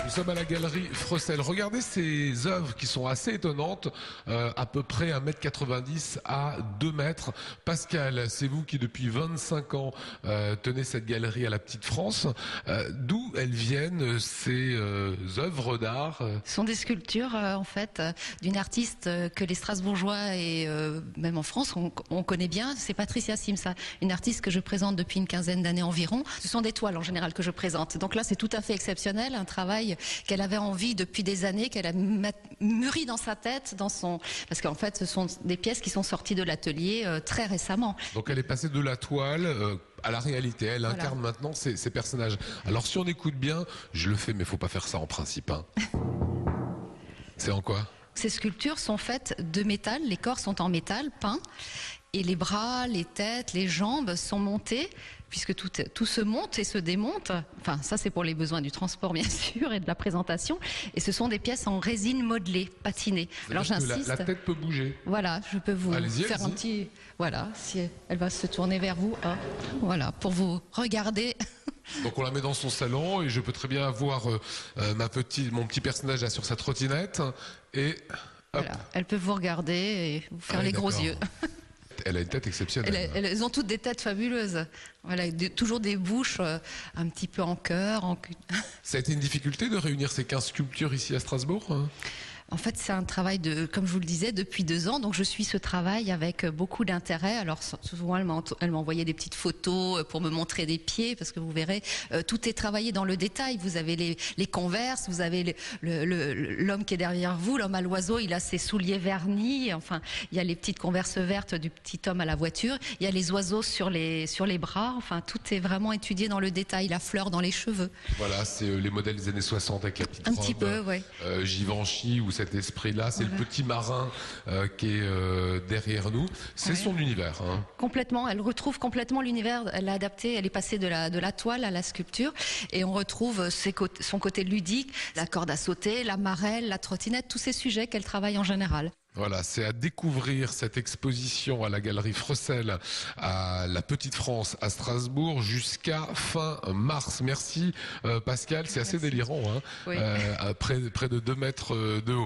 Nous sommes à la galerie Frossel. Regardez ces œuvres qui sont assez étonnantes, à peu près 1,90 m à 2 mètres. Pascal, c'est vous qui depuis 25 ans tenez cette galerie à la Petite France. D'où elles viennent ces œuvres d'art? Ce sont des sculptures en fait d'une artiste que les Strasbourgeois et même en France on connaît bien, c'est Patricia Simsa, une artiste que je présente depuis une quinzaine d'années environ. Ce sont des toiles en général que je présente. Donc là c'est tout à fait exceptionnel, un travail qu'elle avait envie depuis des années, qu'elle a mûri dans sa tête, parce qu'en fait ce sont des pièces qui sont sorties de l'atelier très récemment. Donc elle est passée de la toile à la réalité, elle incarne maintenant ces personnages. Alors si on écoute bien, je le fais mais faut pas faire ça en principe. Hein. C'est en quoi? Ces sculptures sont faites de métal, les corps sont en métal peint, et les bras, les têtes, les jambes sont montés, puisque tout se monte et se démonte. Enfin, ça c'est pour les besoins du transport bien sûr et de la présentation. Et ce sont des pièces en résine modelée, patinée. Alors j'insiste. La tête peut bouger. Voilà, je peux vous faire un petit. Voilà, si elle va se tourner vers vous. Hein, voilà, pour vous regarder. Donc on la met dans son salon et je peux très bien avoir mon petit personnage là sur sa trottinette et hop. Voilà, elle peut vous regarder et vous faire les gros yeux. Elle a une tête exceptionnelle. Elles ont toutes des têtes fabuleuses. Voilà, toujours des bouches un petit peu en cœur. Ça a été une difficulté de réunir ces 15 sculptures ici à Strasbourg? En fait, c'est un travail comme je vous le disais, depuis 2 ans. Donc, je suis ce travail avec beaucoup d'intérêt. Alors, souvent, elle m'a envoyé des petites photos pour me montrer des pieds, parce que vous verrez, tout est travaillé dans le détail. Vous avez les converses, vous avez l'homme qui est derrière vous, l'homme à l'oiseau, il a ses souliers vernis. Enfin, il y a les petites converses vertes du petit homme à la voiture. Il y a les oiseaux sur les bras. Enfin, tout est vraiment étudié dans le détail. La fleur dans les cheveux. Voilà, c'est les modèles des années 60 avec la petite robe. Un petit peu, oui. Givenchy ou cet esprit-là, c'est le petit marin qui est derrière nous. C'est son univers. Hein. Complètement, elle retrouve complètement l'univers. Elle l'a adapté, elle est passée de la toile à la sculpture et on retrouve son côté ludique, la corde à sauter, la marelle, la trottinette, tous ces sujets qu'elle travaille en général. Voilà, c'est à découvrir cette exposition à la galerie Frossel à la Petite France à Strasbourg jusqu'à fin mars. Merci Pascal, c'est assez délirant, hein. Oui. Près de 2 mètres de haut.